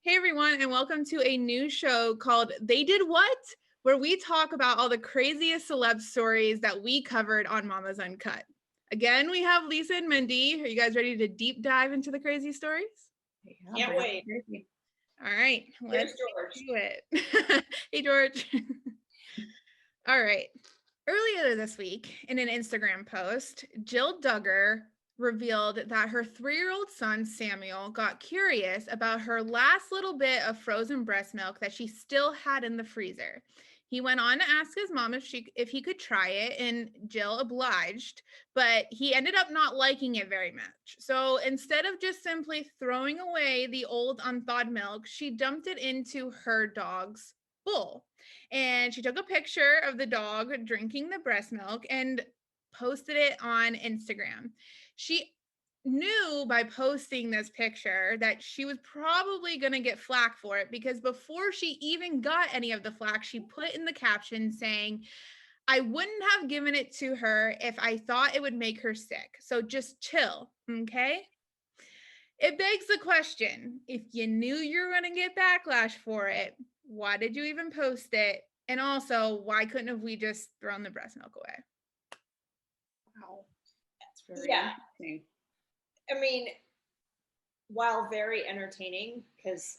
Hey everyone, and welcome to a new show called They Did What? Where we talk about all the craziest celeb stories that we covered on Mama's Uncut. Again, we have Lisa and Mindy. Are you guys ready to deep dive into the crazy stories? Can't wait. All right, Here's let's George. do it. Hey, George. All right. Earlier this week, in an Instagram post, Jill Duggar revealed that her 3-year-old son, Samuel, got curious about her last little bit of frozen breast milk that she still had in the freezer. He went on to ask his mom if he could try it, and Jill obliged, but he ended up not liking it very much. So instead of just simply throwing away the old unthawed milk, she dumped it into her dog's bowl. And she took a picture of the dog drinking the breast milk and posted it on Instagram. She knew by posting this picture that she was probably going to get flack for it, because before she even got any of the flack, she put in the caption saying, "I wouldn't have given it to her if I thought it would make her sick. So just chill, okay?" It begs the question, if you knew you were going to get backlash for it, why did you even post it? And also, why couldn't have we just thrown the breast milk away? Wow. That's very interesting. I mean, while very entertaining, because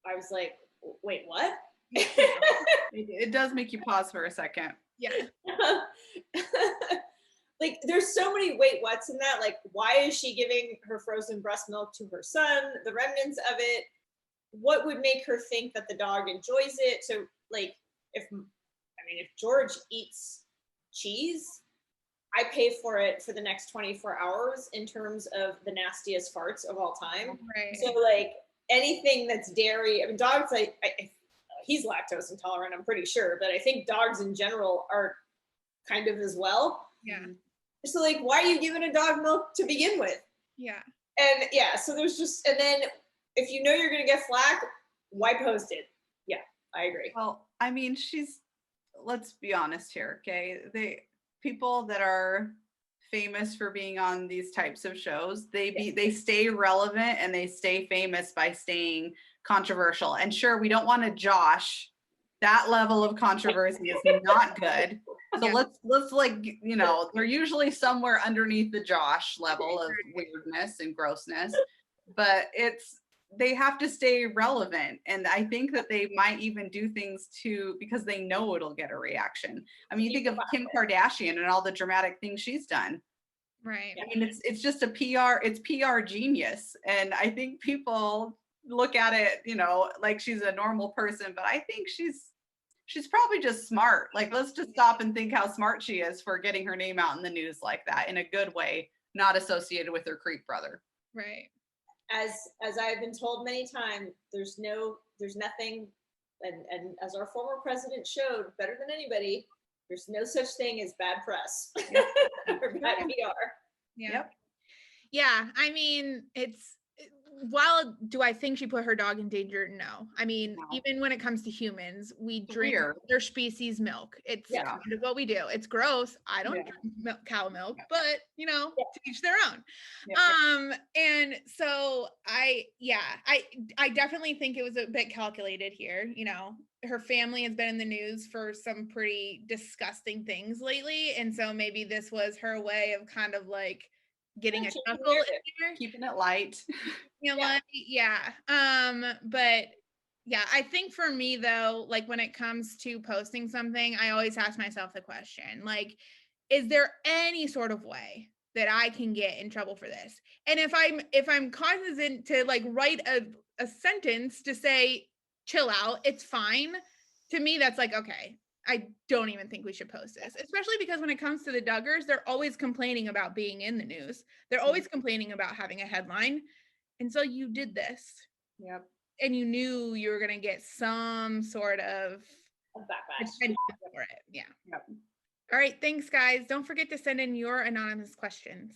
I was like, wait, what? It does make you pause for a second. Yeah. Like, there's so many wait what's in that. Like, why is she giving her frozen breast milk to her son? The remnants of it. What would make her think that the dog enjoys it? So, like, if George eats cheese, I pay for it for the next 24 hours in terms of the nastiest farts of all time. Right. So, like, anything that's dairy, I mean, dogs, he's lactose intolerant, I'm pretty sure, but I think dogs in general are kind of as well. Yeah. So, like, why are you giving a dog milk to begin with? Yeah. And yeah, so there's just, and then if you know you're going to get flack, why post it? Yeah, I agree. Well, I mean, let's be honest here, okay? People that are famous for being on these types of shows, they stay relevant and they stay famous by staying controversial. And sure, we don't want to josh. That level of controversy is not good. So let's like, they're usually somewhere underneath the Josh level of weirdness and grossness, but they have to stay relevant. And I think that they might even do things because they know it'll get a reaction. I mean, you think of Kim Kardashian and all the dramatic things she's done. Right. I mean, it's just it's PR genius. And I think people look at it, like she's a normal person, but I think she's probably just smart. Like, let's just stop and think how smart she is for getting her name out in the news like that in a good way, not associated with her creep brother. Right. As I've been told many times, there's nothing, and as our former president showed better than anybody, there's no such thing as bad press or bad PR. Yeah. Yep. Yeah. I mean, while do I think she put her dog in danger? No. I mean, even when it comes to humans, we drink their species milk. It's kind of what we do. It's gross. I don't drink cow milk, but to each their own. And so I definitely think it was a bit calculated here. Her family has been in the news for some pretty disgusting things lately. And so maybe this was her way of kind of like getting a chuckle in here. Keeping it light. But yeah, I think for me though, like when it comes to posting something, I always ask myself the question, like, is there any sort of way that I can get in trouble for this? And if I'm cognizant to like write a sentence to say chill out, it's fine. To me, that's like, okay, I don't even think we should post this, especially because when it comes to the Duggars, they're always complaining about being in the news. They're always complaining about having a headline. And so you did this. Yep. And you knew you were going to get some sort of backlash for it. Yeah. Yep. All right. Thanks, guys. Don't forget to send in your anonymous questions.